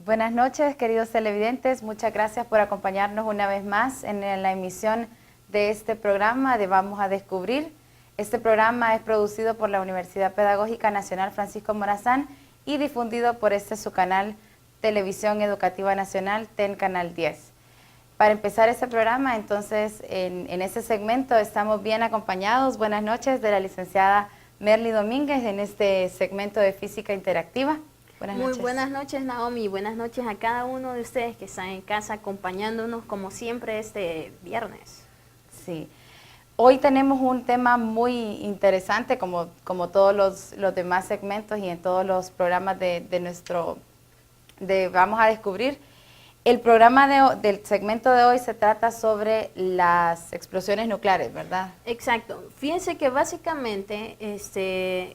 Buenas noches, queridos televidentes. Muchas gracias por acompañarnos una vez más en la emisión de este programa de Vamos a Descubrir. Este programa es producido por la Universidad Pedagógica Nacional Francisco Morazán y difundido por su canal Televisión Educativa Nacional, TEN Canal 10. Para empezar este programa, entonces, en este segmento estamos bien acompañados. Buenas noches de la licenciada Merly Domínguez en este segmento de Física Interactiva. Muy buenas noches, Naomi, y buenas noches a cada uno de ustedes que están en casa acompañándonos como siempre este viernes. Sí, hoy tenemos un tema muy interesante como todos los demás segmentos y en todos los programas de Vamos a Descubrir. El programa del segmento de hoy se trata sobre las explosiones nucleares, ¿verdad? Exacto. Fíjense que básicamente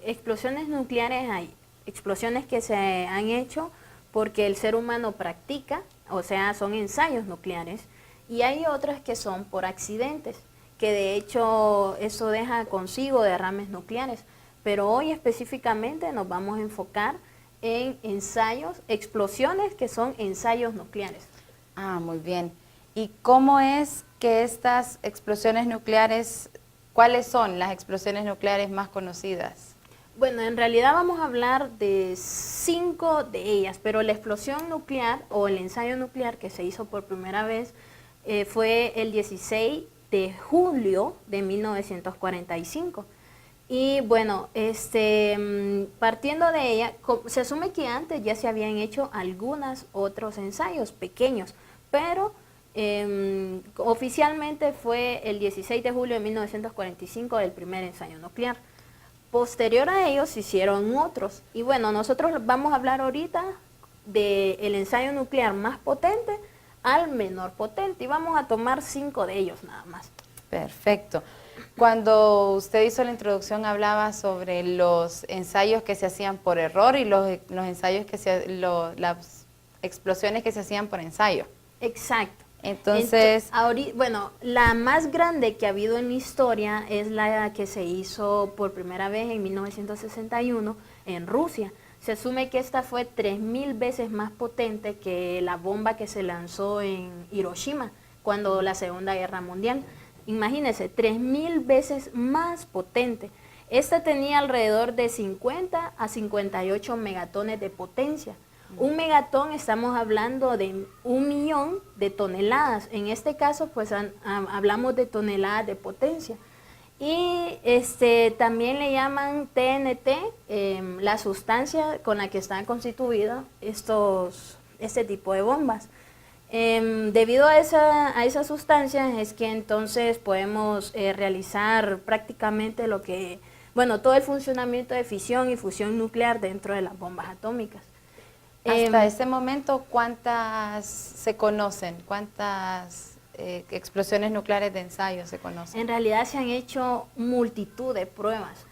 explosiones nucleares hay. Explosiones que se han hecho porque el ser humano practica, o sea, son ensayos nucleares, y hay otras que son por accidentes, que de hecho eso deja consigo derrames nucleares. Pero hoy específicamente nos vamos a enfocar en ensayos, explosiones que son ensayos nucleares. Ah, muy bien. ¿Y cómo es que estas explosiones nucleares, cuáles son las explosiones nucleares más conocidas? Bueno, en realidad vamos a hablar de 5 de ellas, pero la explosión nuclear o el ensayo nuclear que se hizo por primera vez fue el 16 de julio de 1945. Y bueno, partiendo de ella, se asume que antes ya se habían hecho algunos otros ensayos pequeños, pero oficialmente fue el 16 de julio de 1945 el primer ensayo nuclear. Posterior a ellos se hicieron otros. Y bueno, nosotros vamos a hablar ahorita del ensayo nuclear más potente al menor potente. Y vamos a tomar 5 de ellos nada más. Perfecto. Cuando usted hizo la introducción hablaba sobre los ensayos que se hacían por error y los ensayos las explosiones que se hacían por ensayo. Exacto. Entonces, bueno, la más grande que ha habido en la historia es la que se hizo por primera vez en 1961 en Rusia. Se asume que esta fue 3000 veces más potente que la bomba que se lanzó en Hiroshima cuando la Segunda Guerra Mundial. Imagínense, 3000 veces más potente. Esta tenía alrededor de 50 a 58 megatones de potencia. Un megatón, estamos hablando de 1.000.000 de toneladas. En este caso, pues hablamos de toneladas de potencia. Y también le llaman TNT, la sustancia con la que están constituidos este tipo de bombas. Debido a esa sustancia es que entonces podemos realizar prácticamente todo el funcionamiento de fisión y fusión nuclear dentro de las bombas atómicas. Hasta ese momento, ¿cuántas se conocen? ¿Cuántas explosiones nucleares de ensayo se conocen? En realidad se han hecho multitud de pruebas.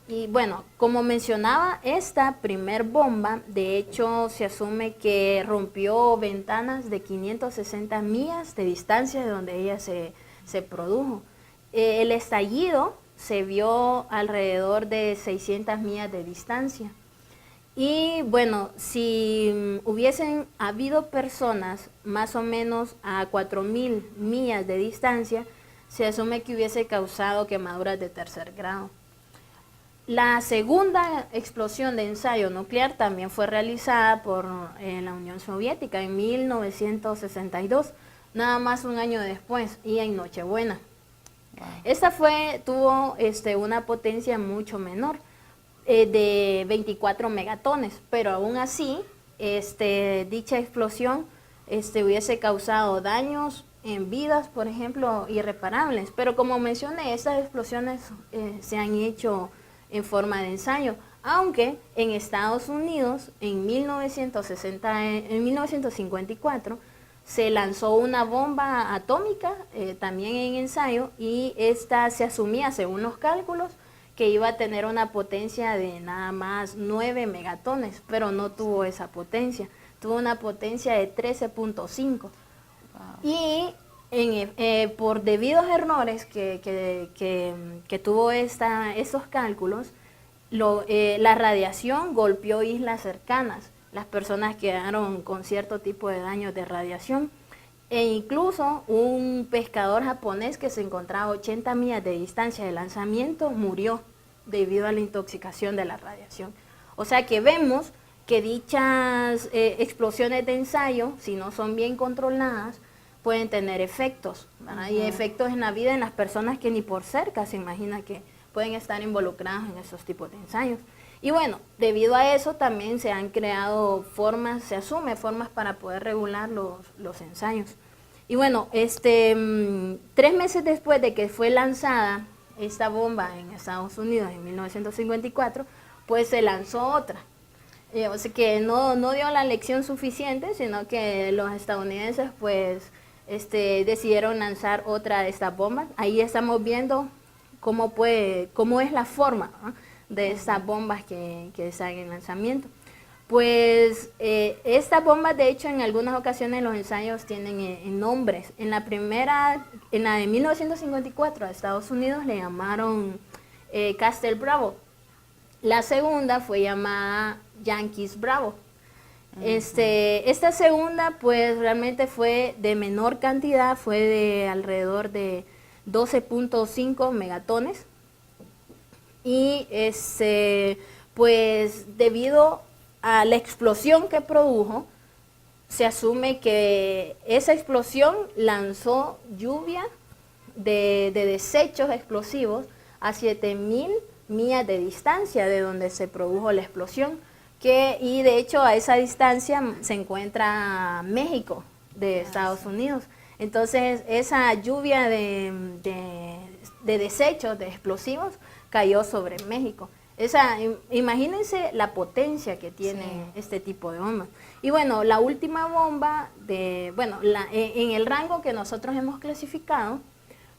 Y bueno, como mencionaba, esta primer bomba, de hecho, se asume que rompió ventanas de 560 millas de distancia de donde ella se produjo. El estallido se vio alrededor de 600 millas de distancia. Y bueno, si hubiesen habido personas más o menos a 4000 millas de distancia, se asume que hubiese causado quemaduras de tercer grado. La segunda explosión de ensayo nuclear también fue realizada por la Unión Soviética en 1962, nada más un año después, y en Nochebuena. Wow. Esta tuvo una potencia mucho menor, de 24 megatones, pero aún así dicha explosión hubiese causado daños en vidas, por ejemplo, irreparables. Pero como mencioné, estas explosiones se han hecho en forma de ensayo, aunque en Estados Unidos en 1954 se lanzó una bomba atómica también en ensayo, y esta se asumía, según los cálculos, que iba a tener una potencia de nada más 9 megatones, pero no tuvo esa potencia, tuvo una potencia de 13.5. Wow. Y por debidos errores que tuvo estos cálculos, la radiación golpeó islas cercanas. las personas quedaron con cierto tipo de daños de radiación. E incluso un pescador japonés que se encontraba a 80 millas de distancia del lanzamiento murió debido a la intoxicación de la radiación. O sea que vemos que dichas explosiones de ensayo, si no son bien controladas, pueden tener efectos, ¿verdad? Y efectos en la vida de las personas que ni por cerca se imagina que pueden estar involucradas en esos tipos de ensayos. Y bueno, debido a eso también se han creado formas, se asume formas para poder regular los ensayos. Y bueno, 3 meses después de que fue lanzada esta bomba en Estados Unidos en 1954, pues se lanzó otra. O sea que no dio la lección suficiente, sino que los estadounidenses pues decidieron lanzar otra de estas bombas. Ahí estamos viendo cómo es la forma, ¿no?, de estas bombas que están en lanzamiento. Pues estas bombas, de hecho, en algunas ocasiones los ensayos tienen nombres. En la de 1954 a Estados Unidos le llamaron Castle Bravo. La segunda fue llamada Yankees Bravo. Esta segunda pues realmente fue de menor cantidad, fue de alrededor de 12.5 megatones. Y pues debido a la explosión que produjo, se asume que esa explosión lanzó lluvia de desechos explosivos a 7.000 millas de distancia de donde se produjo la explosión, y de hecho a esa distancia se encuentra México de Estados Unidos. Entonces esa lluvia de desechos, de explosivos, cayó sobre México. Imagínense la potencia que tiene este tipo de bombas. Y bueno, la última bomba, en el rango que nosotros hemos clasificado,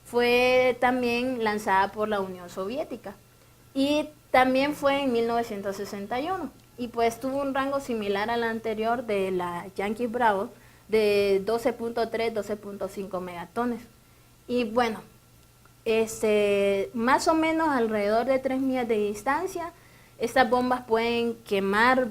fue también lanzada por la Unión Soviética. Y también fue en 1961. Y pues tuvo un rango similar al anterior de la Yankee Bravo, de 12.3, 12.5 megatones. Y bueno, más o menos alrededor de 3 millas de distancia, estas bombas pueden quemar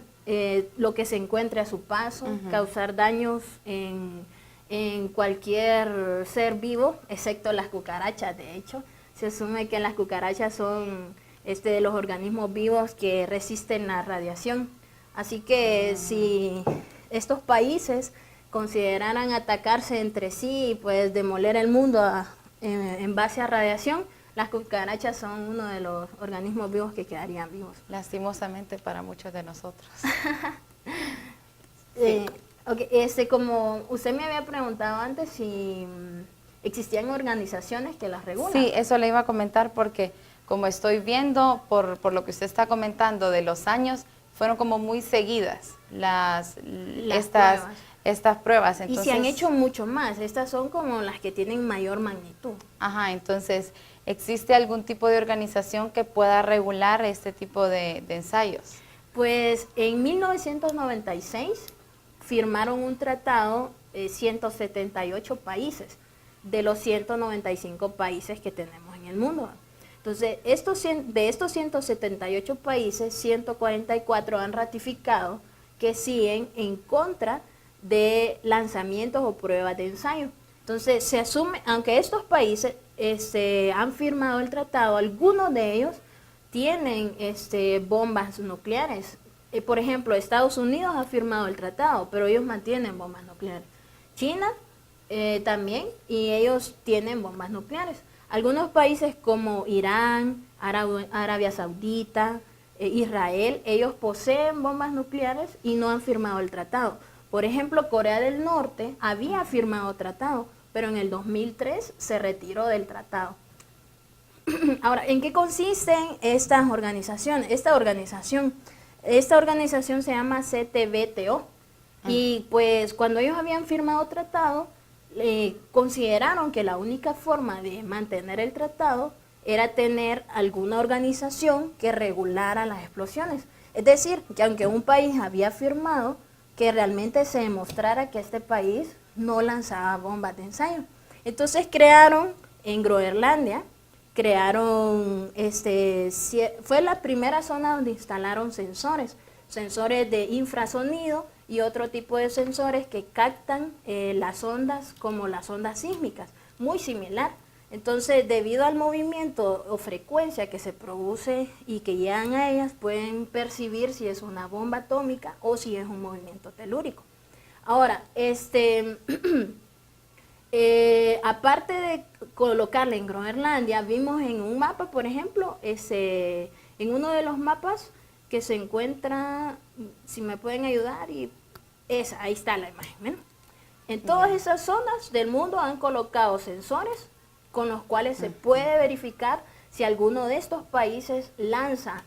lo que se encuentre a su paso, causar daños en cualquier ser vivo, excepto las cucarachas. De hecho, se asume que las cucarachas son de los organismos vivos que resisten la radiación. Así que si estos países consideraran atacarse entre sí y pues demoler el mundo en base a radiación, las cucarachas son uno de los organismos vivos que quedarían vivos. Lastimosamente para muchos de nosotros. Como usted me había preguntado antes si existían organizaciones que las regulan. Sí, eso le iba a comentar porque como estoy viendo por lo que usted está comentando de los años, fueron como muy seguidas estas pruebas. Entonces, y se han hecho mucho más. Estas son como las que tienen mayor magnitud. Ajá, entonces, ¿existe algún tipo de organización que pueda regular este tipo de ensayos? Pues en 1996 firmaron un tratado 178 países de los 195 países que tenemos en el mundo. Entonces, de estos 178 países, 144 han ratificado que siguen en contra de lanzamientos o pruebas de ensayo. Entonces, se asume, aunque estos países han firmado el tratado, algunos de ellos tienen bombas nucleares. Por ejemplo, Estados Unidos ha firmado el tratado, pero ellos mantienen bombas nucleares. China también, y ellos tienen bombas nucleares. Algunos países como Irán, Arabia Saudita, Israel, ellos poseen bombas nucleares y no han firmado el tratado. Por ejemplo, Corea del Norte había firmado tratado, pero en el 2003 se retiró del tratado. Ahora, ¿en qué consisten estas organizaciones? Esta organización se llama CTBTO. Y pues cuando ellos habían firmado tratado, consideraron que la única forma de mantener el tratado era tener alguna organización que regulara las explosiones. Es decir, que aunque un país había firmado, que realmente se demostrara que este país no lanzaba bombas de ensayo. Entonces crearon en Groenlandia, fue la primera zona donde instalaron sensores. sensores de infrasonido y otro tipo de sensores que captan las ondas como las ondas sísmicas, muy similar. Entonces, debido al movimiento o frecuencia que se produce y que llegan a ellas, pueden percibir si es una bomba atómica o si es un movimiento telúrico. Ahora, aparte de colocarla en Groenlandia, vimos en un mapa, por ejemplo, en uno de los mapas que se encuentra, si me pueden ayudar, y ahí está la imagen, ¿ven? En todas esas zonas del mundo han colocado sensores con los cuales se puede verificar si alguno de estos países lanza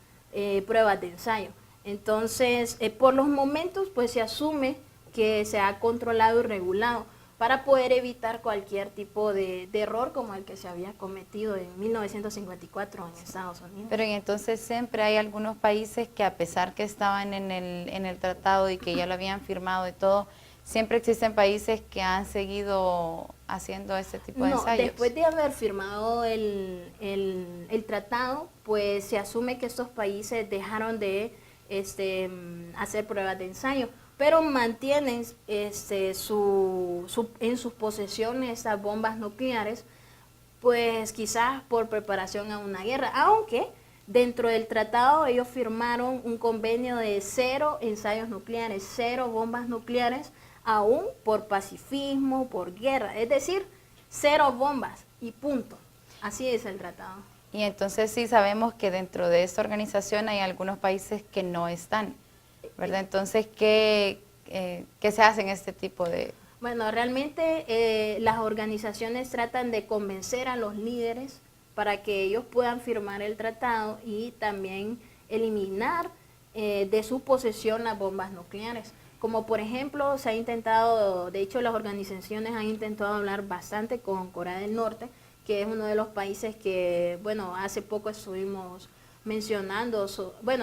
pruebas de ensayo. Entonces, por los momentos, pues se asume que se ha controlado y regulado para poder evitar cualquier tipo de error como el que se había cometido en 1954 en Estados Unidos. Pero entonces siempre hay algunos países que, a pesar que estaban en el tratado y que ya lo habían firmado y todo, siempre existen países que han seguido haciendo este tipo de ensayos. Después de haber firmado el tratado, pues se asume que estos países dejaron de hacer pruebas de ensayo, pero mantienen en sus posesiones esas bombas nucleares, pues quizás por preparación a una guerra, aunque dentro del tratado ellos firmaron un convenio de 0 ensayos nucleares, 0 bombas nucleares, aún por pacifismo, por guerra, es decir, 0 bombas y punto. Así es el tratado. Y entonces sí sabemos que dentro de esta organización hay algunos países que no están, ¿verdad? Entonces, ¿qué se hace en este tipo de...? Bueno, realmente las organizaciones tratan de convencer a los líderes para que ellos puedan firmar el tratado y también eliminar de su posesión las bombas nucleares. Como por ejemplo, se ha intentado, de hecho las organizaciones han intentado hablar bastante con Corea del Norte, que es uno de los países que, bueno, hace poco estuvimos mencionando,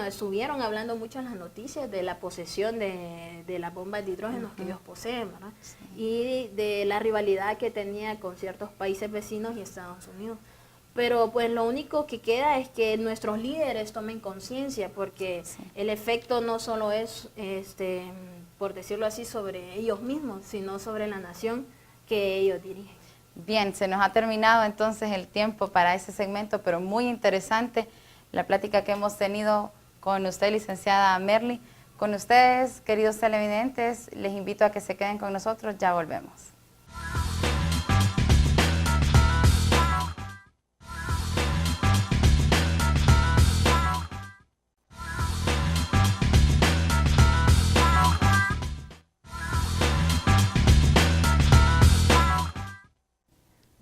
estuvieron hablando mucho en las noticias de la posesión de las bombas de hidrógeno que ellos poseen, ¿verdad? Sí. Y de la rivalidad que tenía con ciertos países vecinos y Estados Unidos. Pero pues lo único que queda es que nuestros líderes tomen conciencia, porque el efecto no solo es, por decirlo así, sobre ellos mismos, sino sobre la nación que ellos dirigen. Bien, se nos ha terminado entonces el tiempo para ese segmento, pero muy interesante la plática que hemos tenido con usted, licenciada Merly. Con ustedes, queridos televidentes, les invito a que se queden con nosotros, ya volvemos.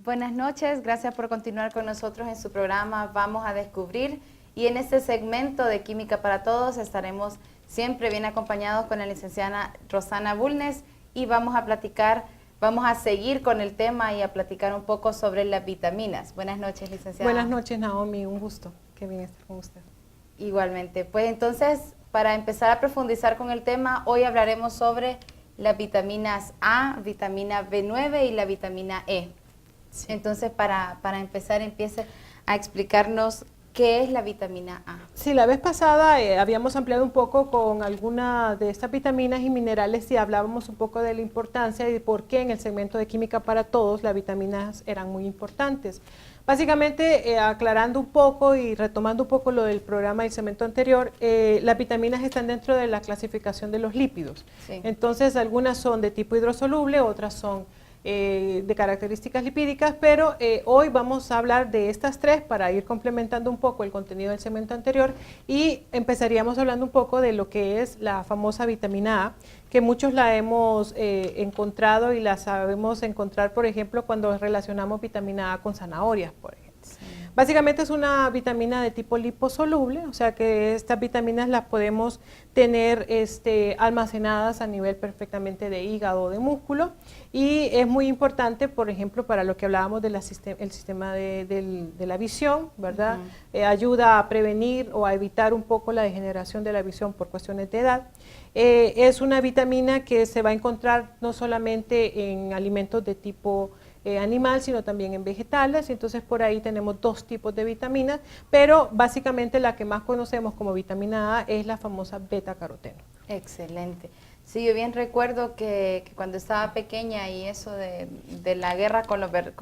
Buenas noches, gracias por continuar con nosotros en su programa Vamos a Descubrir, y en este segmento de Química para Todos estaremos siempre bien acompañados con la licenciada Rosana Bulnes, y vamos a seguir con el tema y a platicar un poco sobre las vitaminas. Buenas noches, licenciada. Buenas noches, Naomi, un gusto, qué bien estar con usted. Igualmente, pues entonces, para empezar a profundizar con el tema, hoy hablaremos sobre las vitaminas A, vitamina B9 y la vitamina E. Sí. Entonces, para empezar, empiece a explicarnos qué es la vitamina A. Sí, la vez pasada habíamos ampliado un poco con alguna de estas vitaminas y minerales y hablábamos un poco de la importancia y de por qué en el segmento de Química para Todos las vitaminas eran muy importantes. Básicamente, aclarando un poco y retomando un poco lo del programa del segmento anterior, las vitaminas están dentro de la clasificación de los lípidos. Sí. Entonces, algunas son de tipo hidrosoluble, otras son de características lipídicas, pero hoy vamos a hablar de estas tres para ir complementando un poco el contenido del segmento anterior, y empezaríamos hablando un poco de lo que es la famosa vitamina A, que muchos la hemos encontrado y la sabemos encontrar, por ejemplo, cuando relacionamos vitamina A con zanahorias, por ejemplo. Sí. Básicamente es una vitamina de tipo liposoluble, o sea que estas vitaminas las podemos tener almacenadas a nivel perfectamente de hígado o de músculo, y es muy importante, por ejemplo, para lo que hablábamos del sistema de la visión, ¿verdad? Ayuda a prevenir o a evitar un poco la degeneración de la visión por cuestiones de edad. Es una vitamina que se va a encontrar no solamente en alimentos de tipo animal, sino también en vegetales. Entonces por ahí tenemos dos tipos de vitaminas, pero básicamente la que más conocemos como vitamina A es la famosa beta-caroteno. Excelente. Sí, yo bien recuerdo que cuando estaba pequeña y eso de la guerra con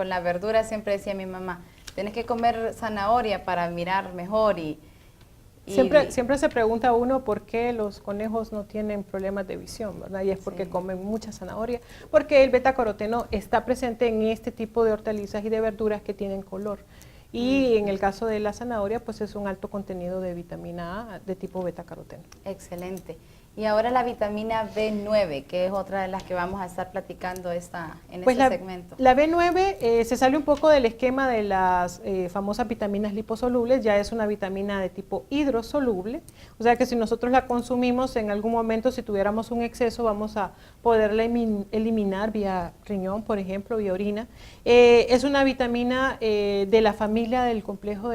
la verdura, siempre decía mi mamá, tienes que comer zanahoria para mirar mejor Siempre se pregunta uno por qué los conejos no tienen problemas de visión, ¿verdad? Y es porque comen mucha zanahoria, porque el beta-caroteno está presente en este tipo de hortalizas y de verduras que tienen color. Y en el caso de la zanahoria, pues es un alto contenido de vitamina A de tipo beta-caroteno. Excelente. Y ahora la vitamina B9, que es otra de las que vamos a estar platicando en este segmento. La B9 se sale un poco del esquema de las famosas vitaminas liposolubles, ya es una vitamina de tipo hidrosoluble, o sea que si nosotros la consumimos en algún momento, si tuviéramos un exceso, vamos a poderla eliminar vía riñón, por ejemplo, vía orina. Es una vitamina de la familia del complejo,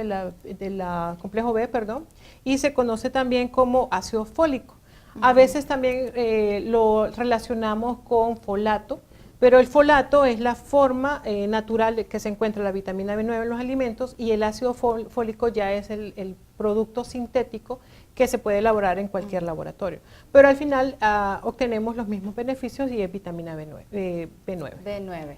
complejo B, perdón, y se conoce también como ácido fólico. A veces también lo relacionamos con folato, pero el folato es la forma natural que se encuentra la vitamina B9 en los alimentos y el ácido fólico ya es el producto sintético que se puede elaborar en cualquier laboratorio. Pero al final obtenemos los mismos beneficios y es vitamina B9. B9.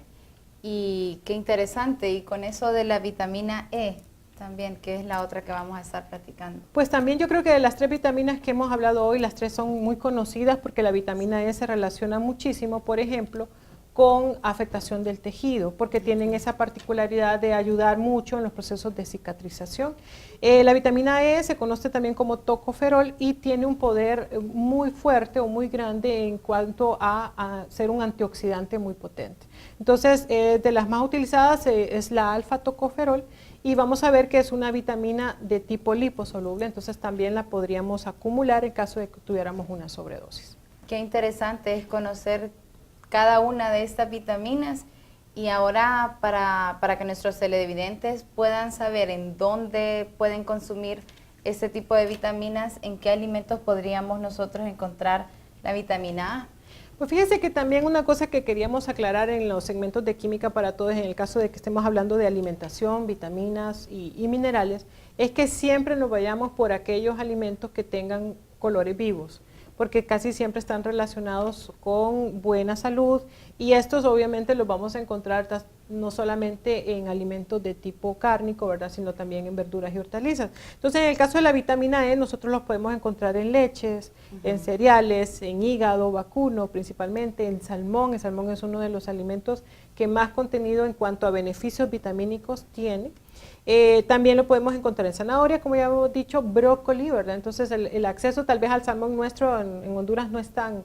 Y qué interesante, y con eso de la vitamina E, también, que es la otra que vamos a estar platicando. Pues también yo creo que de las tres vitaminas que hemos hablado hoy, las tres son muy conocidas porque la vitamina E se relaciona muchísimo, por ejemplo, con afectación del tejido, porque tienen esa particularidad de ayudar mucho en los procesos de cicatrización. La vitamina E se conoce también como tocoferol y tiene un poder muy fuerte o muy grande en cuanto a ser un antioxidante muy potente. Entonces, de las más utilizadas es la alfa-tocoferol, y vamos a ver que es una vitamina de tipo liposoluble, entonces también la podríamos acumular en caso de que tuviéramos una sobredosis. Qué interesante es conocer cada una de estas vitaminas, y ahora para que nuestros televidentes puedan saber en dónde pueden consumir este tipo de vitaminas, en qué alimentos podríamos nosotros encontrar la vitamina A. Pues fíjese que también una cosa que queríamos aclarar en los segmentos de Química para Todos, en el caso de que estemos hablando de alimentación, vitaminas y minerales, es que siempre nos vayamos por aquellos alimentos que tengan colores vivos, porque casi siempre están relacionados con buena salud, y estos obviamente los vamos a encontrar no solamente en alimentos de tipo cárnico, ¿verdad?, sino también en verduras y hortalizas. Entonces, en el caso de la vitamina E, nosotros los podemos encontrar en leches, en cereales, en hígado vacuno principalmente, en salmón. El salmón es uno de los alimentos que más contenido en cuanto a beneficios vitamínicos tiene. También lo podemos encontrar en zanahoria, como ya hemos dicho, brócoli, ¿verdad? Entonces el acceso tal vez al salmón nuestro en Honduras no es tan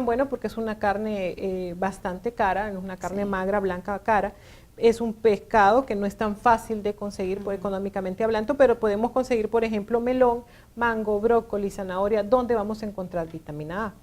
bueno porque es una carne bastante cara, es una carne magra, blanca, cara. Es un pescado que no es tan fácil de conseguir económicamente hablando, pero podemos conseguir, por ejemplo, melón, mango, brócoli, zanahoria, donde vamos a encontrar vitamina A.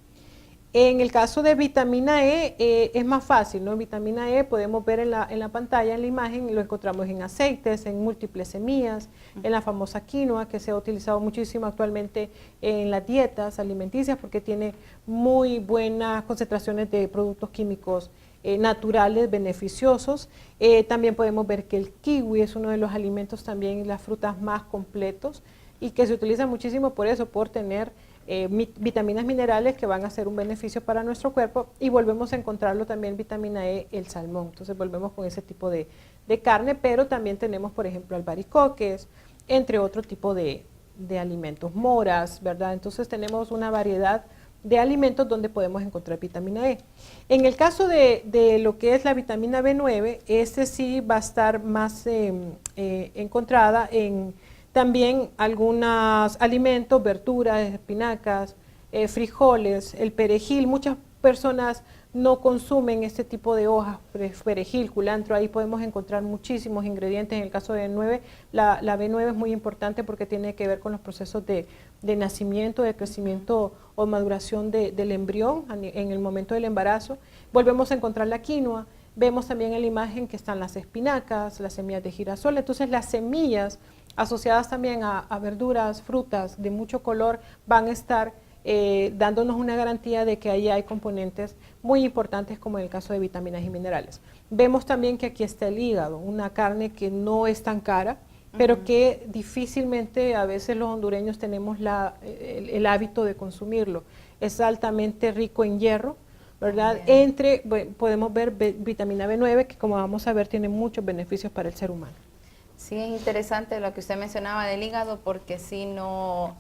En el caso de vitamina E es más fácil, ¿no? Vitamina E podemos ver en la pantalla, en la imagen, lo encontramos en aceites, en múltiples semillas, en la famosa quinoa, que se ha utilizado muchísimo actualmente en las dietas alimenticias porque tiene muy buenas concentraciones de productos químicos naturales, beneficiosos. También podemos ver que el kiwi es uno de los alimentos también, las frutas más completos, y que se utiliza muchísimo por eso, por tener vitaminas minerales que van a ser un beneficio para nuestro cuerpo, y volvemos a encontrarlo también vitamina E, el salmón. Entonces volvemos con ese tipo de carne, pero también tenemos, por ejemplo, albaricoques, entre otro tipo de alimentos, moras, ¿verdad? Entonces tenemos una variedad de alimentos donde podemos encontrar vitamina E. En el caso de lo que es la vitamina B9, este sí va a estar más encontrada en también algunos alimentos, verduras, espinacas, frijoles, el perejil. Muchas personas no consumen este tipo de hojas, perejil, culantro. Ahí podemos encontrar muchísimos ingredientes. En el caso de B9, la B9 es muy importante porque tiene que ver con los procesos de nacimiento, de crecimiento o maduración del embrión en el momento del embarazo. Volvemos a encontrar la quinoa. Vemos también en la imagen que están las espinacas, las semillas de girasol. Entonces las semillas asociadas también a verduras, frutas de mucho color van a estar dándonos una garantía de que ahí hay componentes muy importantes como en el caso de vitaminas y minerales. Vemos también que aquí está el hígado, una carne que no es tan cara, pero que difícilmente a veces los hondureños tenemos el hábito de consumirlo. Es altamente rico en hierro, ¿verdad? Podemos ver vitamina B9, que como vamos a ver tiene muchos beneficios para el ser humano. Sí, es interesante lo que usted mencionaba del hígado, porque sí no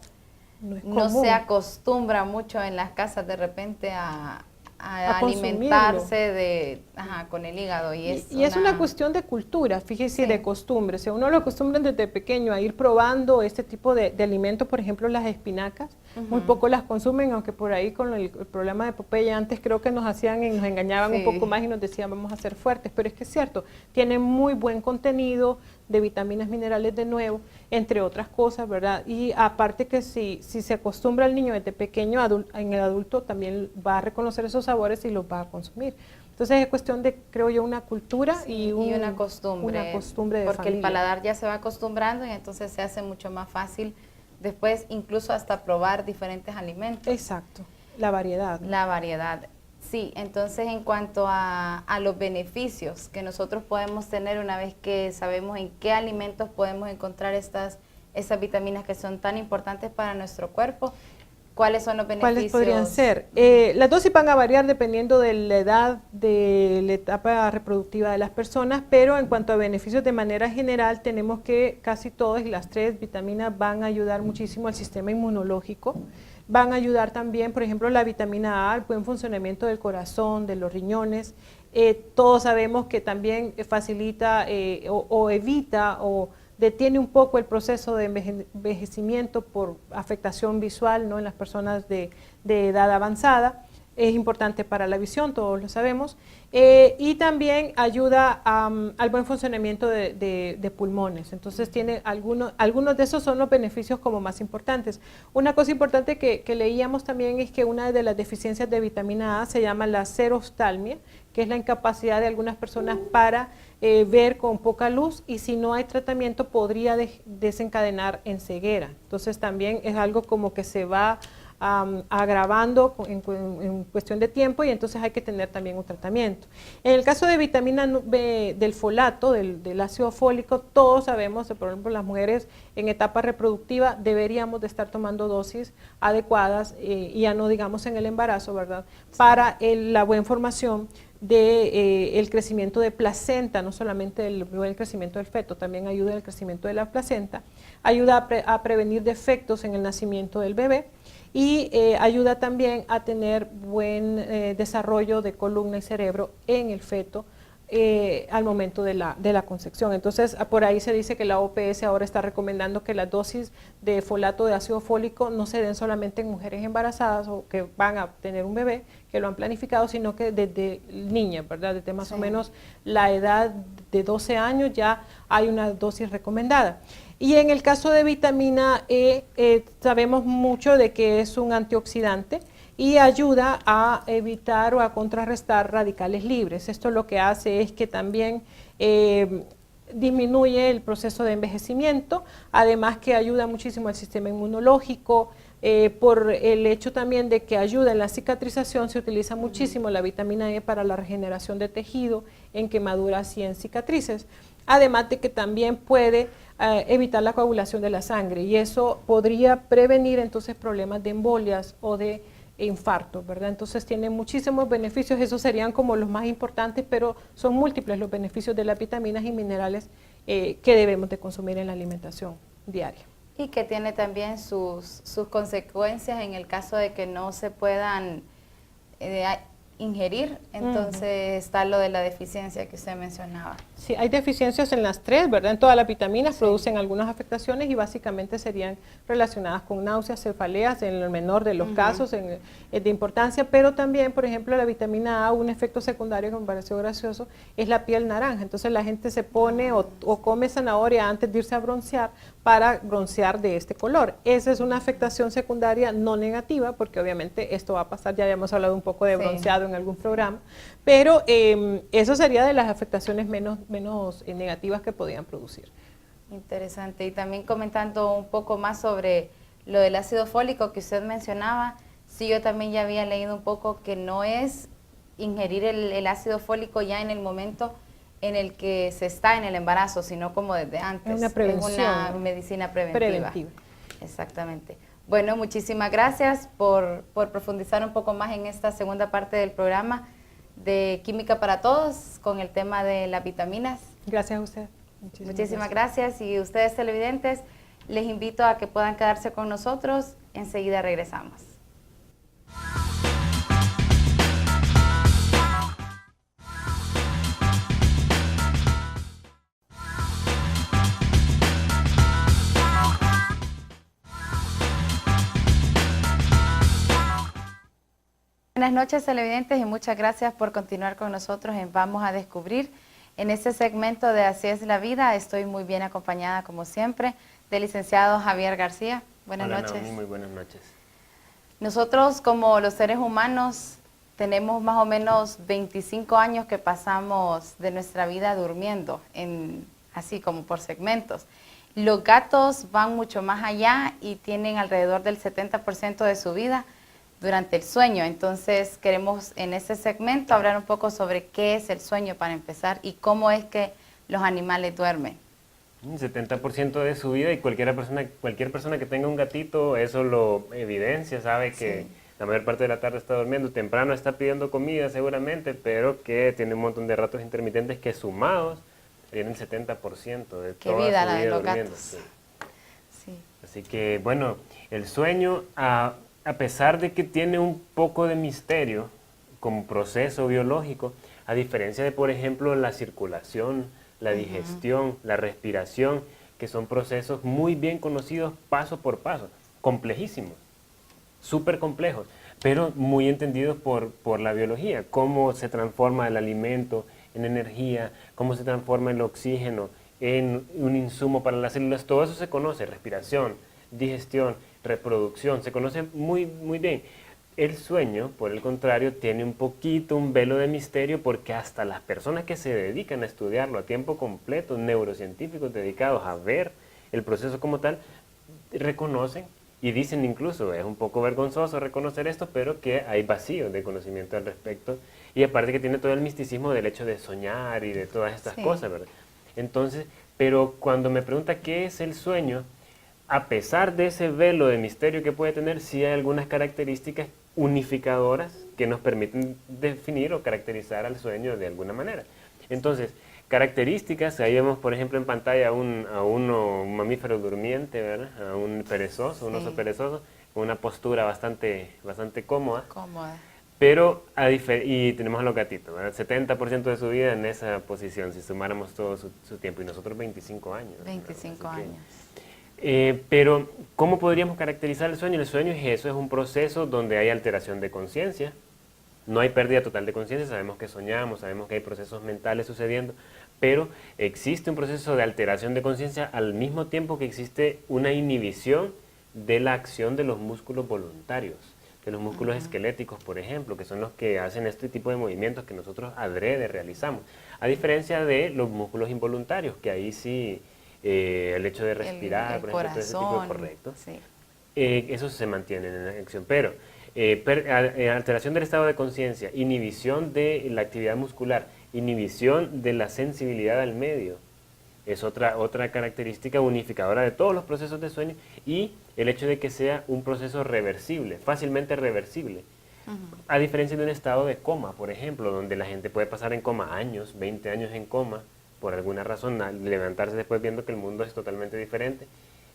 No se acostumbra mucho en las casas de repente a alimentarse con el hígado. Y es una cuestión de cultura, fíjese, de costumbre. Si uno lo acostumbra desde pequeño a ir probando este tipo de alimentos, por ejemplo las espinacas, muy poco las consumen, aunque por ahí con el problema de Popeye antes creo que nos hacían y nos engañaban un poco más y nos decían vamos a ser fuertes, pero es que es cierto, tienen muy buen contenido de vitaminas, minerales de nuevo, entre otras cosas, ¿verdad? Y aparte que si se acostumbra al niño desde pequeño, en el adulto también va a reconocer esos sabores y los va a consumir. Entonces es cuestión de, creo yo, una cultura y una costumbre. Una costumbre de porque familia. El paladar ya se va acostumbrando y entonces se hace mucho más fácil después incluso hasta probar diferentes alimentos. Exacto, la variedad, ¿no? La variedad. Sí, entonces en cuanto a los beneficios que nosotros podemos tener una vez que sabemos en qué alimentos podemos encontrar esas vitaminas que son tan importantes para nuestro cuerpo, ¿cuáles son los beneficios? ¿Cuáles podrían ser? Las dosis van a variar dependiendo de la edad, de la etapa reproductiva de las personas, pero en cuanto a beneficios de manera general tenemos que casi todas las 3 vitaminas van a ayudar muchísimo al sistema inmunológico. Van a ayudar también, por ejemplo, la vitamina A al buen funcionamiento del corazón, de los riñones. Todos sabemos que también facilita o evita o detiene un poco el proceso de envejecimiento por afectación visual, ¿no?, en las personas de edad avanzada. Es importante para la visión, todos lo sabemos, y también ayuda al buen funcionamiento de pulmones. Entonces tiene algunos de esos son los beneficios como más importantes. Una cosa importante que leíamos también es que una de las deficiencias de vitamina A se llama la xeroftalmia, que es la incapacidad de algunas personas para ver con poca luz, y si no hay tratamiento podría desencadenar en ceguera. Entonces también es algo como que se va agravando en cuestión de tiempo, y entonces hay que tener también un tratamiento. En el caso de vitamina B, del folato, del ácido fólico, todos sabemos, por ejemplo, las mujeres en etapa reproductiva deberíamos de estar tomando dosis adecuadas, y ya no digamos en el embarazo, ¿verdad?, para la buena formación del crecimiento de placenta, no solamente el crecimiento del feto, también ayuda en el crecimiento de la placenta, ayuda a prevenir defectos en el nacimiento del bebé, y ayuda también a tener buen desarrollo de columna y cerebro en el feto al momento de la concepción. Entonces, por ahí se dice que la OPS ahora está recomendando que las dosis de folato de ácido fólico no se den solamente en mujeres embarazadas o que van a tener un bebé, que lo han planificado, sino que desde niñas, ¿verdad? Desde más o menos la edad de 12 años ya hay una dosis recomendada. Y en el caso de vitamina E, sabemos mucho de que es un antioxidante y ayuda a evitar o a contrarrestar radicales libres. Esto lo que hace es que también disminuye el proceso de envejecimiento, además que ayuda muchísimo al sistema inmunológico, por el hecho también de que ayuda en la cicatrización. Se utiliza muchísimo la vitamina E para la regeneración de tejido en quemaduras y en cicatrices, además de que también puede evitar la coagulación de la sangre, y eso podría prevenir entonces problemas de embolias o de infarto, ¿verdad? Entonces tiene muchísimos beneficios, esos serían como los más importantes, pero son múltiples los beneficios de las vitaminas y minerales que debemos de consumir en la alimentación diaria. Y que tiene también sus consecuencias en el caso de que no se puedan ingerir, entonces está lo de la deficiencia que usted mencionaba. Sí, hay deficiencias en las 3, ¿verdad? En todas las vitaminas producen algunas afectaciones y básicamente serían relacionadas con náuseas, cefaleas, en el menor de los casos, de importancia, pero también, por ejemplo, la vitamina A, un efecto secundario que me pareció gracioso, es la piel naranja. Entonces la gente se pone o come zanahoria antes de irse a broncear para broncear de este color. Esa es una afectación secundaria no negativa, porque obviamente esto va a pasar, ya habíamos hablado un poco de bronceado en algún programa, pero eso sería de las afectaciones menos negativas que podían producir. Interesante. Y también comentando un poco más sobre lo del ácido fólico que usted mencionaba, Sí, yo también ya había leído un poco que no es ingerir el ácido fólico ya en el momento en el que se está en el embarazo, sino como desde antes. Es una prevención. Es una medicina preventiva. Exactamente. Bueno, muchísimas gracias por profundizar un poco más en esta segunda parte del programa de Química para Todos con el tema de las vitaminas. Gracias a usted. Muchísimas gracias. Y ustedes televidentes, les invito a que puedan quedarse con nosotros. Enseguida regresamos. Buenas noches televidentes y muchas gracias por continuar con nosotros en Vamos a Descubrir. En este segmento de Así es la vida estoy muy bien acompañada como siempre del licenciado Javier García. Buenas Hola, noches. Naomi, muy buenas noches. Nosotros como los seres humanos tenemos más o menos 25 años que pasamos de nuestra vida durmiendo, así como por segmentos. Los gatos van mucho más allá y tienen alrededor del 70% de su vida durante el sueño. Entonces queremos en este segmento hablar un poco sobre qué es el sueño para empezar y cómo es que los animales duermen. Un 70% de su vida y cualquier persona que tenga un gatito, eso lo evidencia, sabe que la mayor parte de la tarde está durmiendo, temprano está pidiendo comida seguramente, pero que tiene un montón de ratos intermitentes que sumados tienen el 70% de Qué toda vida su la de vida los durmiendo. gatos. Sí. Sí. Así que bueno, el sueño, a pesar de que tiene un poco de misterio como proceso biológico, a diferencia de, por ejemplo, la circulación, la digestión, la respiración, que son procesos muy bien conocidos paso por paso, complejísimos, súper complejos, pero muy entendidos por la biología, cómo se transforma el alimento en energía, cómo se transforma el oxígeno en un insumo para las células, todo eso se conoce, respiración, digestión, reproducción, se conoce muy, muy bien. El sueño, por el contrario, tiene un poquito un velo de misterio porque hasta las personas que se dedican a estudiarlo a tiempo completo, neurocientíficos dedicados a ver el proceso como tal, reconocen y dicen incluso, es un poco vergonzoso reconocer esto, pero que hay vacío de conocimiento al respecto y aparte que tiene todo el misticismo del hecho de soñar y de todas estas cosas, ¿verdad? Entonces, pero cuando me pregunta qué es el sueño, a pesar de ese velo de misterio que puede tener, sí hay algunas características unificadoras que nos permiten definir o caracterizar al sueño de alguna manera. Entonces, características, ahí vemos por ejemplo en pantalla un mamífero durmiente, ¿verdad? A un perezoso, un oso perezoso, con una postura bastante cómoda. Pero, y tenemos a los gatitos, ¿verdad? 70% de su vida en esa posición, si sumáramos todo su tiempo, y nosotros 25 años. 25 años. Pero, ¿cómo podríamos caracterizar el sueño? El sueño es eso, es un proceso donde hay alteración de conciencia, no hay pérdida total de conciencia, sabemos que soñamos, sabemos que hay procesos mentales sucediendo, pero existe un proceso de alteración de conciencia al mismo tiempo que existe una inhibición de la acción de los músculos voluntarios, de los músculos esqueléticos, por ejemplo, que son los que hacen este tipo de movimientos que nosotros adrede realizamos, a diferencia de los músculos involuntarios, que ahí sí... el hecho de respirar, por ejemplo, todo ese tipo de correcto. Sí. Eso se mantiene en la acción, pero alteración del estado de conciencia, inhibición de la actividad muscular, inhibición de la sensibilidad al medio, es otra característica unificadora de todos los procesos de sueño y el hecho de que sea un proceso reversible, fácilmente reversible. A diferencia de un estado de coma, por ejemplo, donde la gente puede pasar en coma años, 20 años en coma, por alguna razón, levantarse después viendo que el mundo es totalmente diferente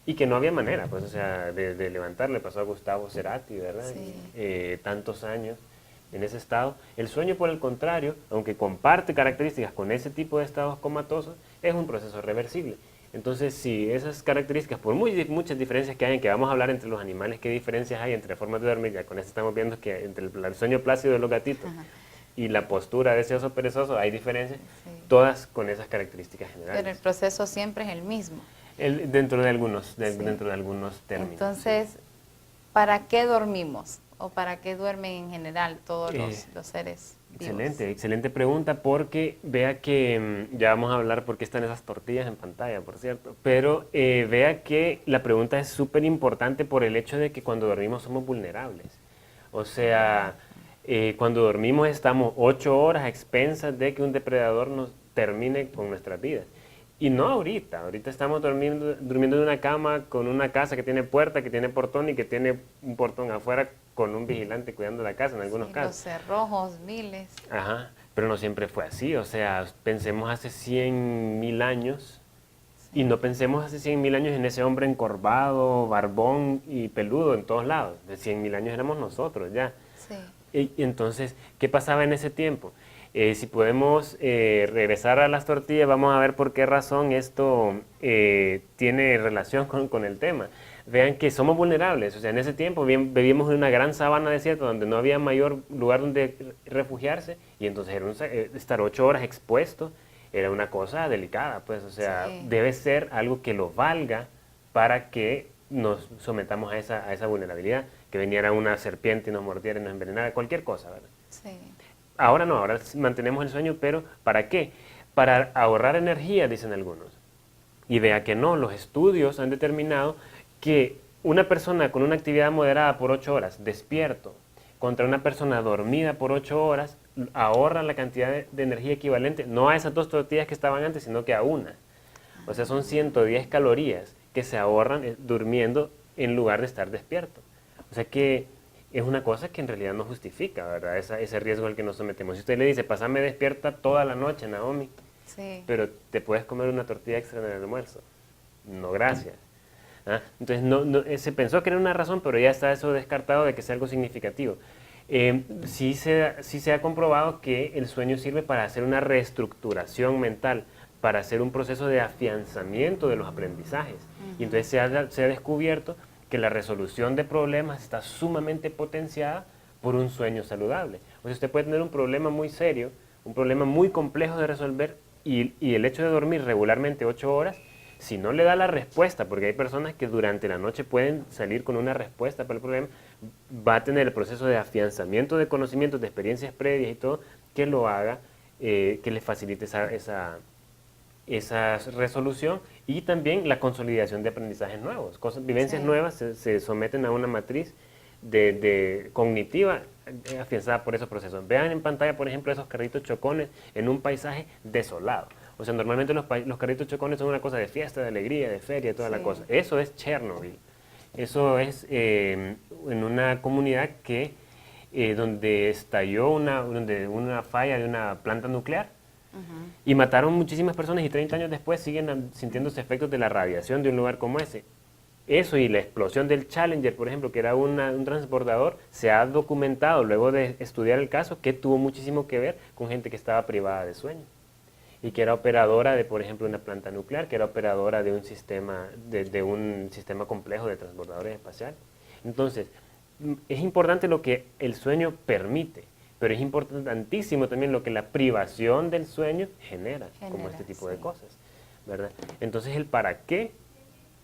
y que no había manera, pues, o sea, de levantar. Le pasó a Gustavo Cerati, ¿verdad? Sí. Tantos años en ese estado. El sueño, por el contrario, aunque comparte características con ese tipo de estados comatosos, es un proceso reversible. Entonces, si esas características, por muchas diferencias que hay, en que vamos a hablar entre los animales, qué diferencias hay entre formas de dormir, ya con eso estamos viendo que entre el sueño plácido de los gatitos, y la postura de ese oso perezoso, hay diferencias, todas con esas características generales. Pero el proceso siempre es el mismo. Dentro de algunos términos. Entonces, ¿para qué dormimos? ¿O para qué duermen en general todos los seres vivos? Excelente pregunta, porque vea que, ya vamos a hablar por qué están esas tortillas en pantalla, por cierto, pero vea que la pregunta es súper importante por el hecho de que cuando dormimos somos vulnerables. O sea, cuando dormimos estamos 8 horas a expensas de que un depredador nos termine con nuestras vidas. Y no ahorita, ahorita estamos durmiendo en una cama con una casa que tiene puerta, que tiene portón y que tiene un portón afuera con un vigilante cuidando la casa en algunos casos. Los cerrojos, miles. Ajá, pero no siempre fue así, o sea, pensemos hace 100.000 años y no pensemos hace 100.000 años en ese hombre encorvado, barbón y peludo en todos lados. De 100.000 años éramos nosotros ya. Sí. Y entonces, ¿qué pasaba en ese tiempo? Si podemos regresar a las tortillas, vamos a ver por qué razón esto tiene relación con el tema. Vean que somos vulnerables, o sea, en ese tiempo vivíamos en una gran sabana desierta donde no había mayor lugar donde refugiarse y entonces estar 8 horas expuesto era una cosa delicada, pues, o sea, Sí. debe ser algo que lo valga para que nos sometamos a esa vulnerabilidad, que viniera una serpiente y nos mordiera y nos envenenara, cualquier cosa, ¿verdad? Sí. Ahora no, ahora mantenemos el sueño, pero ¿para qué? Para ahorrar energía, dicen algunos. Y vea que no, los estudios han determinado que una persona con una actividad moderada por 8 horas, despierto, contra una persona dormida por 8 horas, ahorra la cantidad de energía equivalente, no a esas 2 tortillas que estaban antes, sino que a una. O sea, son 110 calorías que se ahorran durmiendo en lugar de estar despierto. O sea que es una cosa que en realidad no justifica, ¿verdad? Ese riesgo al que nos sometemos. Si usted le dice, pasame despierta toda la noche, Naomi, Sí. pero te puedes comer una tortilla extra en el almuerzo. No, gracias. ¿Ah? Entonces, se pensó que era una razón, pero ya está eso descartado de que sea algo significativo. Sí se ha comprobado que el sueño sirve para hacer una reestructuración mental, para hacer un proceso de afianzamiento de los aprendizajes. Y entonces se ha descubierto que la resolución de problemas está sumamente potenciada por un sueño saludable. O sea, usted puede tener un problema muy serio, un problema muy complejo de resolver, y el hecho de dormir regularmente 8 horas, si no le da la respuesta, porque hay personas que durante la noche pueden salir con una respuesta para el problema, va a tener el proceso de afianzamiento de conocimientos, de experiencias previas y todo, que lo haga, que le facilite esa resolución, y también la consolidación de aprendizajes nuevos. Vivencias Sí. nuevas se someten a una matriz cognitiva afianzada por esos procesos. Vean en pantalla, por ejemplo, esos carritos chocones en un paisaje desolado. O sea, normalmente los carritos chocones son una cosa de fiesta, de alegría, de feria, toda la Sí. cosa. Eso es Chernobyl. Eso es en una comunidad donde estalló una falla de una planta nuclear. Y mataron muchísimas personas y 30 años después siguen sintiéndose efectos de la radiación de un lugar como ese. Eso y la explosión del Challenger, por ejemplo, que era un transbordador, se ha documentado luego de estudiar el caso que tuvo muchísimo que ver con gente que estaba privada de sueño y que era operadora de, por ejemplo, una planta nuclear, que era operadora de un sistema complejo de transbordadores espaciales. Entonces, es importante lo que el sueño permite, pero es importantísimo también lo que la privación del sueño genera como este tipo de sí. cosas, ¿verdad? Entonces, el para qué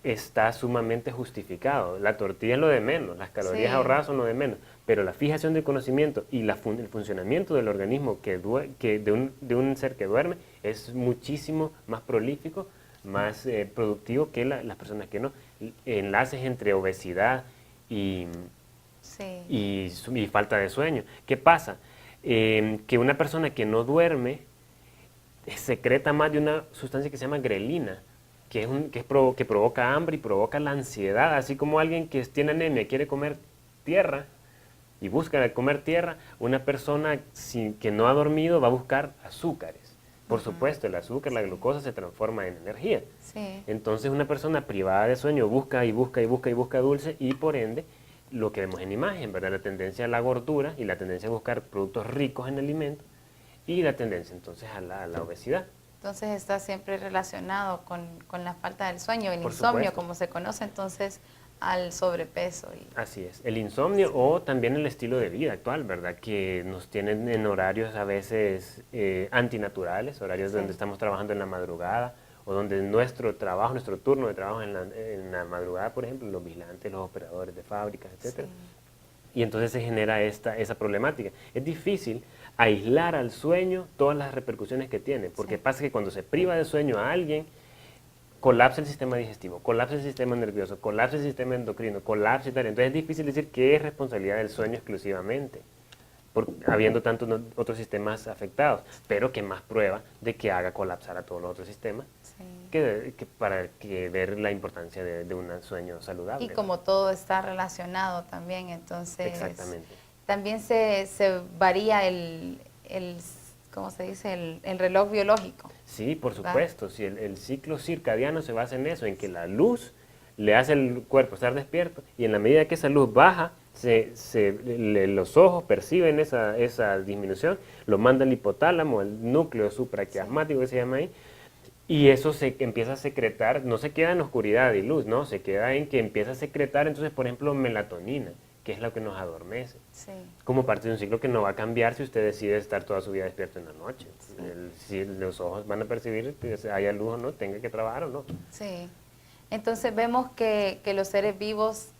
está sumamente justificado. La tortilla es lo de menos, las calorías Sí. ahorradas son lo de menos, pero la fijación del conocimiento y el funcionamiento del organismo de un ser que duerme es muchísimo más prolífico, más productivo que las personas que no. Enlaces entre obesidad y falta de sueño. ¿Qué pasa? Que una persona que no duerme secreta más de una sustancia que se llama grelina, que provoca hambre y provoca la ansiedad, así como alguien que tiene anemia y quiere comer tierra y busca comer tierra, una persona que no ha dormido va a buscar azúcares. Por supuesto, el azúcar, la glucosa se transforma en energía. Sí. Entonces una persona privada de sueño busca y busca y busca y busca dulce, y por ende lo que vemos en imagen, ¿verdad? La tendencia a la gordura y la tendencia a buscar productos ricos en alimentos y la tendencia entonces a la obesidad. Entonces está siempre relacionado con la falta del sueño, el Por insomnio, supuesto. como se conoce, entonces al sobrepeso. Así es, el insomnio o también el estilo de vida actual, ¿verdad? Que nos tienen en horarios a veces antinaturales, horarios Sí. donde estamos trabajando en la madrugada o donde nuestro trabajo, nuestro turno de trabajo en la madrugada, por ejemplo, los vigilantes, los operadores de fábricas, etc. Y entonces se genera esa problemática. Es difícil aislar al sueño todas las repercusiones que tiene, porque pasa que cuando se priva de sueño a alguien, colapsa el sistema digestivo, colapsa el sistema nervioso, colapsa el sistema endocrino, colapsa y tal. Entonces es difícil decir que es responsabilidad del sueño exclusivamente, habiendo tantos otros sistemas afectados, pero que más prueba de que haga colapsar a todos los otros sistemas, para ver la importancia de un sueño saludable. Y como todo está relacionado también, entonces Exactamente. también se varía ¿cómo se dice? El reloj biológico. Sí, por supuesto. Si el ciclo circadiano se basa en eso, en que la luz le hace al cuerpo estar despierto, y en la medida que esa luz baja, los ojos perciben esa disminución, lo manda el hipotálamo, el núcleo supraquiasmático que se llama ahí, y eso se empieza a secretar, no se queda en oscuridad y luz, no, se queda en que empieza a secretar, entonces, por ejemplo, melatonina, que es lo que nos adormece, como parte de un ciclo que no va a cambiar si usted decide estar toda su vida despierto en la noche. Si los ojos van a percibir que haya luz o no, tenga que trabajar o no. Sí. Entonces vemos que los seres vivos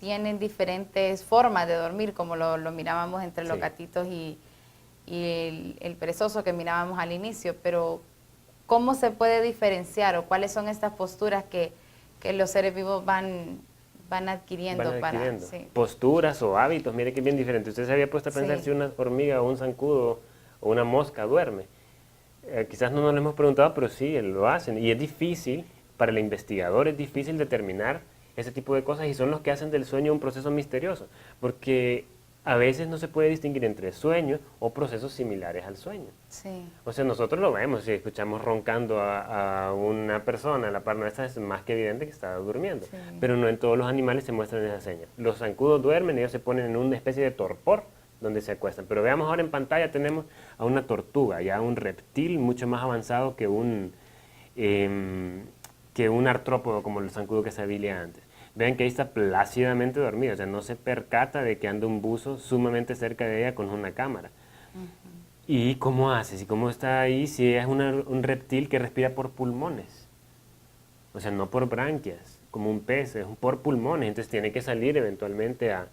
tienen diferentes formas de dormir, como lo mirábamos entre los gatitos y el perezoso que mirábamos al inicio, pero ¿cómo se puede diferenciar o cuáles son estas posturas que los seres vivos van adquiriendo? Posturas o hábitos, mire que es bien diferente. Usted se había puesto a pensar si una hormiga o un zancudo o una mosca duerme. Quizás no nos lo hemos preguntado, pero sí, lo hacen. Y es difícil, para el investigador es difícil determinar ese tipo de cosas, y son los que hacen del sueño un proceso misterioso, porque a veces no se puede distinguir entre sueño o procesos similares al sueño. O sea, nosotros lo vemos, si escuchamos roncando a una persona a la par nuestra, es más que evidente que está durmiendo, pero no en todos los animales se muestran esas señas. Los zancudos duermen, ellos se ponen en una especie de torpor donde se acuestan, pero veamos ahora en pantalla, tenemos a una tortuga, ya un reptil mucho más avanzado que un artrópodo como el zancudo que se habilia antes. Vean que ahí está plácidamente dormida, o sea, no se percata de que anda un buzo sumamente cerca de ella con una cámara. ¿Y cómo hace? Si cómo está ahí, si es un reptil que respira por pulmones, o sea, no por branquias, como un pez, es por pulmones, entonces tiene que salir eventualmente a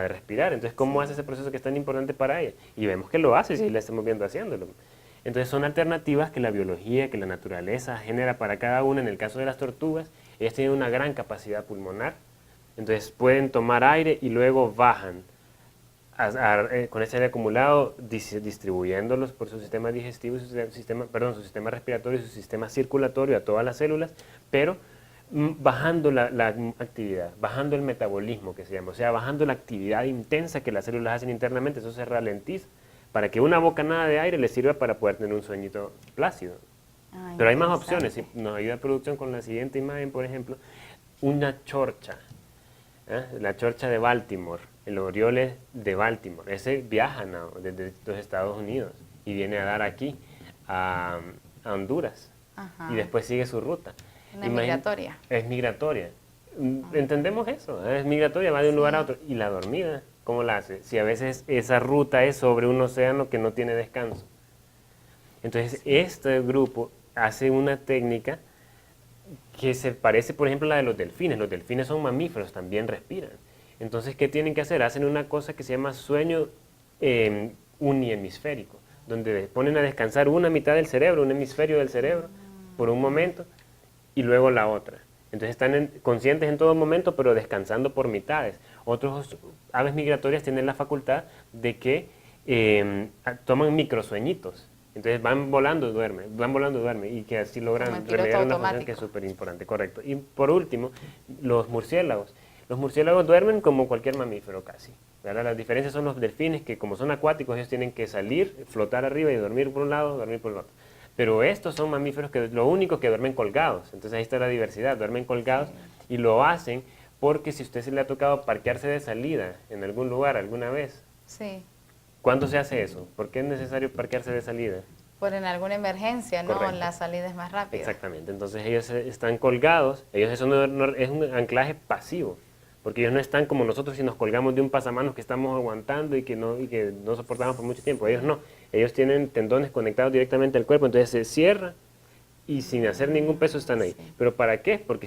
respirar. Entonces, ¿cómo hace ese proceso que es tan importante para ella? Y vemos que lo hace, si la estamos viendo haciéndolo. Entonces, son alternativas que la biología, que la naturaleza genera para cada una. En el caso de las tortugas, ellas tienen una gran capacidad pulmonar, entonces pueden tomar aire y luego bajan con ese aire acumulado, distribuyéndolos por su sistema digestivo, su sistema respiratorio y su sistema circulatorio a todas las células, pero bajando la actividad, bajando el metabolismo que se llama, o sea, bajando la actividad intensa que las células hacen internamente. Eso se ralentiza para que una bocanada de aire les sirva para poder tener un sueñito plácido. Pero hay más opciones. Si nos ayuda a producción con la siguiente imagen, por ejemplo, una chorcha, la chorcha de Baltimore, el oriole de Baltimore. Ese viaja desde los Estados Unidos y viene a dar aquí, a Honduras, y después sigue su ruta. Migratoria. Es migratoria. Entendemos eso, es migratoria, va de un lugar a otro. ¿Y la dormida cómo la hace? Si a veces esa ruta es sobre un océano que no tiene descanso. Entonces, este grupo hace una técnica que se parece, por ejemplo, a la de los delfines. Los delfines son mamíferos, también respiran. Entonces, ¿qué tienen que hacer? Hacen una cosa que se llama sueño unihemisférico, donde ponen a descansar una mitad del cerebro, un hemisferio del cerebro, por un momento, y luego la otra. Entonces están conscientes en todo momento, pero descansando por mitades. Otros aves migratorias tienen la facultad de que toman microsueñitos. Entonces van volando, duermen, y que así logran remediar una función que es súper importante, correcto. Y por último, los murciélagos. Los murciélagos duermen como cualquier mamífero casi, ¿verdad? Las diferencias son los delfines, que como son acuáticos, ellos tienen que salir, flotar arriba y dormir por un lado, dormir por el otro. Pero estos son mamíferos que lo único que duermen colgados. Entonces ahí está la diversidad, duermen colgados y lo hacen porque si usted se le ha tocado parquearse de salida en algún lugar alguna vez. ¿Cuándo se hace eso? ¿Por qué es necesario parquearse de salida? Por en alguna emergencia, ¿no? Correcto. La salida es más rápida. Exactamente. Entonces ellos están colgados, eso es un anclaje pasivo, porque ellos no están como nosotros si nos colgamos de un pasamanos que estamos aguantando y que no soportamos por mucho tiempo. Ellos no. Ellos tienen tendones conectados directamente al cuerpo, entonces se cierra y sin hacer ningún peso están ahí. ¿Pero para qué? Porque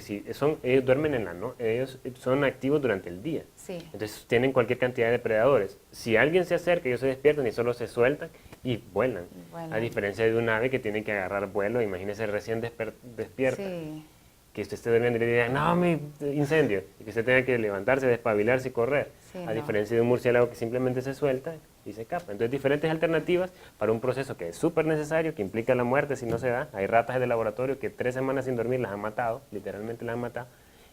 ellos duermen ellos son activos durante el día. Entonces tienen cualquier cantidad de depredadores. Si alguien se acerca, ellos se despiertan y solo se sueltan y vuelan. A diferencia de un ave que tiene que agarrar vuelo, imagínese recién despierta. que usted esté durmiendo y le diga, no, me incendio, y que usted tenga que levantarse, despabilarse y correr, Sí, a no. diferencia de un murciélago que simplemente se suelta y se escapa. Entonces, diferentes alternativas para un proceso que es súper necesario, que implica la muerte si no se da. Hay ratas de laboratorio que 3 semanas sin dormir las han matado, literalmente las han matado,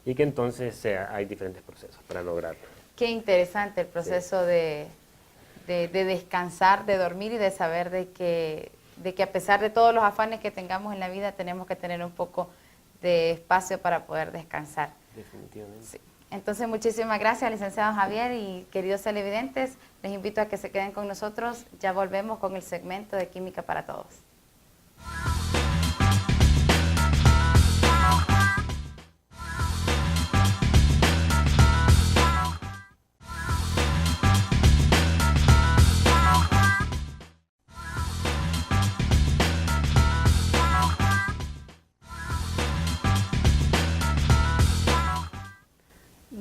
y que entonces hay diferentes procesos para lograrlo. Qué interesante el proceso de descansar, de dormir y de saber de que a pesar de todos los afanes que tengamos en la vida, tenemos que tener un poco de espacio para poder descansar. Definitivamente. Sí. Entonces, muchísimas gracias, licenciado Javier, y queridos televidentes, les invito a que se queden con nosotros. Ya volvemos con el segmento de Química para Todos.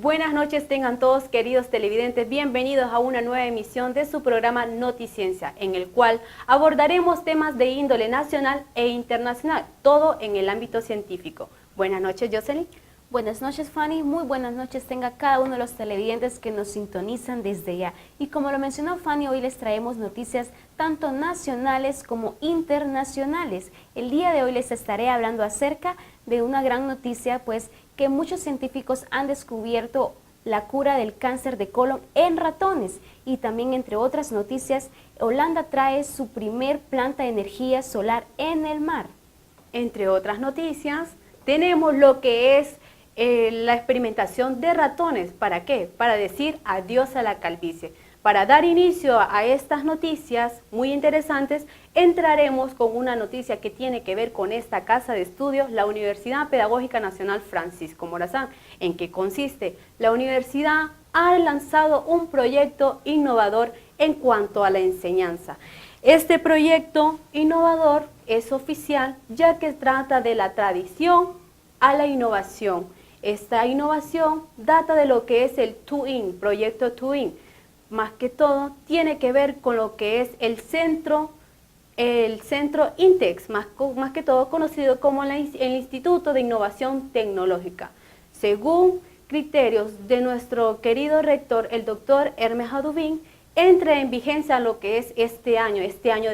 Buenas noches tengan todos queridos televidentes, bienvenidos a una nueva emisión de su programa Noticiencia, en el cual abordaremos temas de índole nacional e internacional, todo en el ámbito científico. Buenas noches, Jocelyn. Buenas noches, Fanny. Muy buenas noches tenga cada uno de los televidentes que nos sintonizan desde ya. Y como lo mencionó Fanny, hoy les traemos noticias tanto nacionales como internacionales. El día de hoy les estaré hablando acerca de una gran noticia, pues que muchos científicos han descubierto la cura del cáncer de colon en ratones. Y también, entre otras noticias, Holanda trae su primer planta de energía solar en el mar. Entre otras noticias, tenemos lo que es la experimentación de ratones. ¿Para qué? Para decir adiós a la calvicie. Para dar inicio a estas noticias muy interesantes, entraremos con una noticia que tiene que ver con esta casa de estudios, la Universidad Pedagógica Nacional Francisco Morazán. ¿En qué consiste? La universidad ha lanzado un proyecto innovador en cuanto a la enseñanza. Este proyecto innovador es oficial, ya que trata de la tradición a la innovación. Esta innovación data de lo que es el TUIN, proyecto TUIN. Más que todo, tiene que ver con lo que es el centro INTEX, más que todo conocido como el Instituto de Innovación Tecnológica. Según criterios de nuestro querido rector, el doctor Hermes Adubín, entra en vigencia lo que es este año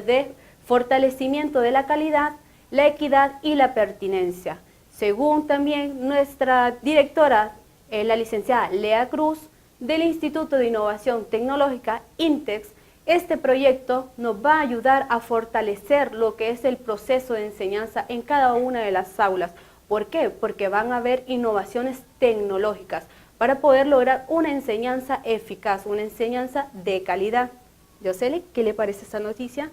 de fortalecimiento de la calidad, la equidad y la pertinencia. Según también nuestra directora, la licenciada Lea Cruz, del Instituto de Innovación Tecnológica, INTEX, este proyecto nos va a ayudar a fortalecer lo que es el proceso de enseñanza en cada una de las aulas. ¿Por qué? Porque van a haber innovaciones tecnológicas para poder lograr una enseñanza eficaz, una enseñanza de calidad. Yoseli, ¿qué le parece esta noticia?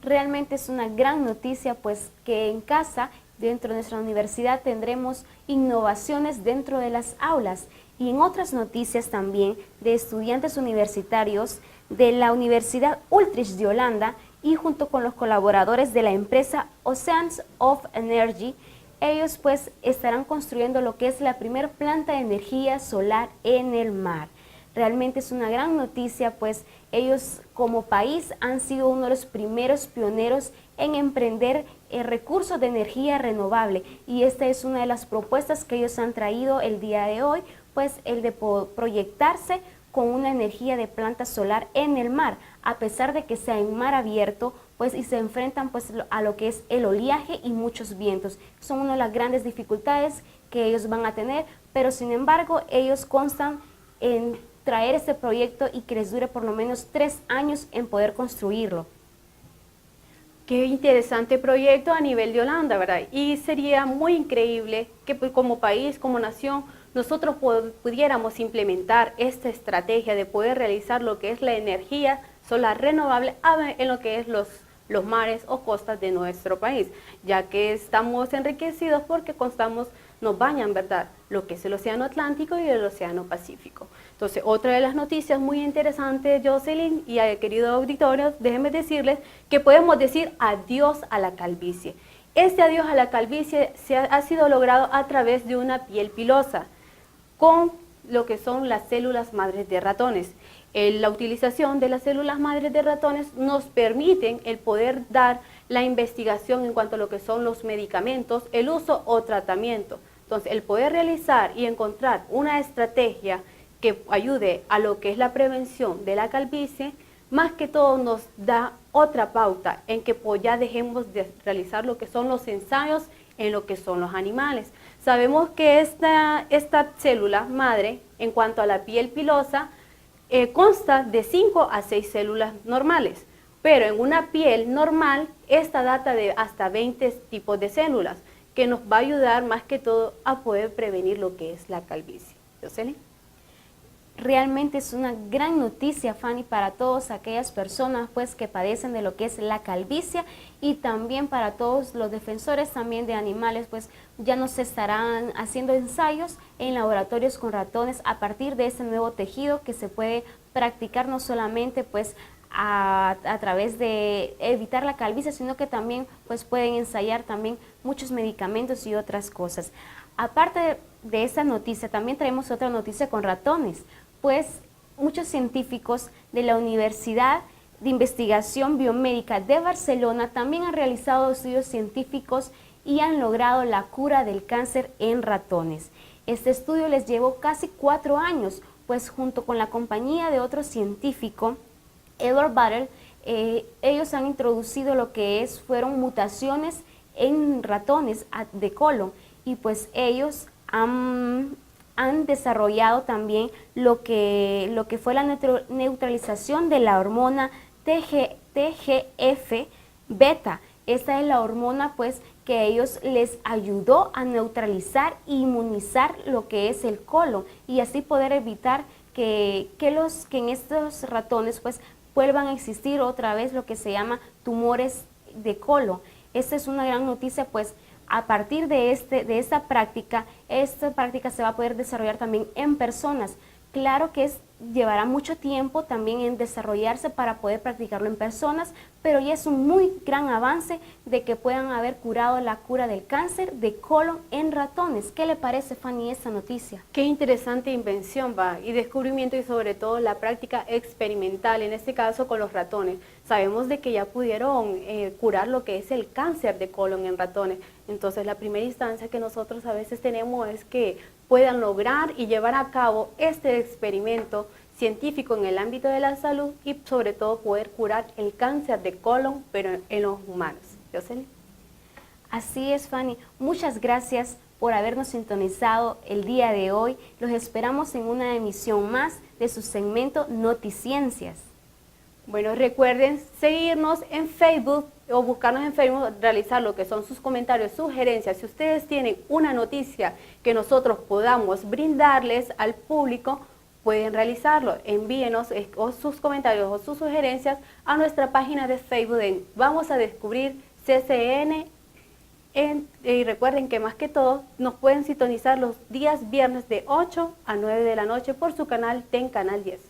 Realmente es una gran noticia, pues que en casa, dentro de nuestra universidad, tendremos innovaciones dentro de las aulas. Y en otras noticias también de estudiantes universitarios de la Universidad Utrecht de Holanda y junto con los colaboradores de la empresa Oceans of Energy, ellos pues estarán construyendo lo que es la primer planta de energía solar en el mar. Realmente es una gran noticia, pues ellos como país han sido uno de los primeros pioneros en emprender recursos de energía renovable, y esta es una de las propuestas que ellos han traído el día de hoy, pues el de proyectarse con una energía de planta solar en el mar, a pesar de que sea en mar abierto, pues y se enfrentan pues a lo que es el oleaje y muchos vientos. Son una de las grandes dificultades que ellos van a tener, pero sin embargo ellos constan en traer este proyecto y que les dure por lo menos 3 años en poder construirlo. Qué interesante proyecto a nivel de Holanda, ¿verdad? Y sería muy increíble que pues, como país, como nación, nosotros pudiéramos implementar esta estrategia de poder realizar lo que es la energía solar renovable en lo que es los mares o costas de nuestro país, ya que estamos enriquecidos porque nos bañan, ¿verdad?, lo que es el Océano Atlántico y el Océano Pacífico. Entonces, otra de las noticias muy interesantes, Jocelyn y querido auditorio, déjenme decirles que podemos decir adiós a la calvicie. Este adiós a la calvicie ha sido logrado a través de una piel pilosa, con lo que son las células madres de ratones. La utilización de las células madres de ratones nos permiten el poder dar la investigación en cuanto a lo que son los medicamentos, el uso o tratamiento. Entonces, el poder realizar y encontrar una estrategia que ayude a lo que es la prevención de la calvicie, más que todo nos da otra pauta en que pues ya dejemos de realizar lo que son los ensayos en lo que son los animales. Sabemos que esta célula madre, en cuanto a la piel pilosa, consta de 5 a 6 células normales, pero en una piel normal, esta data de hasta 20 tipos de células, que nos va a ayudar más que todo a poder prevenir lo que es la calvicie. ¿Jocelyn? Realmente es una gran noticia, Fanny, para todas aquellas personas pues que padecen de lo que es la calvicie, y también para todos los defensores también de animales, pues ya nos estarán haciendo ensayos en laboratorios con ratones a partir de este nuevo tejido que se puede practicar no solamente pues a través de evitar la calvicie, sino que también pues pueden ensayar también muchos medicamentos y otras cosas. Aparte de esta noticia, también traemos otra noticia con ratones, pues muchos científicos de la Universidad de Investigación Biomédica de Barcelona también han realizado estudios científicos y han logrado la cura del cáncer en ratones. Este estudio les llevó casi 4 años, pues junto con la compañía de otro científico, Edward Battle, ellos han introducido lo que fueron mutaciones en ratones de colon, y pues ellos han desarrollado también lo que fue la neutralización de la hormona TGF-beta. Esta es la hormona pues que a ellos les ayudó a neutralizar e inmunizar lo que es el colon, y así poder evitar que en estos ratones pues vuelvan a existir otra vez lo que se llama tumores de colon. Esta es una gran noticia, pues a partir de esta práctica se va a poder desarrollar también en personas. Claro que llevará mucho tiempo también en desarrollarse para poder practicarlo en personas, pero ya es un muy gran avance de que puedan haber curado la cura del cáncer de colon en ratones. ¿Qué le parece, Fanny, esta noticia? Qué interesante invención va, y descubrimiento, y sobre todo la práctica experimental, en este caso con los ratones. Sabemos de que ya pudieron curar lo que es el cáncer de colon en ratones. Entonces la primera instancia que nosotros a veces tenemos es que puedan lograr y llevar a cabo este experimento científico en el ámbito de la salud, y sobre todo poder curar el cáncer de colon, pero en los humanos. ¿Jocelyn? Así es, Fanny. Muchas gracias por habernos sintonizado el día de hoy. Los esperamos en una emisión más de su segmento Noticiencias. Bueno, recuerden seguirnos en Facebook o buscarnos en Facebook, realizar lo que son sus comentarios, sugerencias. Si ustedes tienen una noticia que nosotros podamos brindarles al público, pueden realizarlo. Envíenos sus comentarios o sus sugerencias a nuestra página de Facebook en Vamos a Descubrir CCN. Y recuerden que más que todo nos pueden sintonizar los días viernes de 8 a 9 de la noche por su canal TEN Canal 10.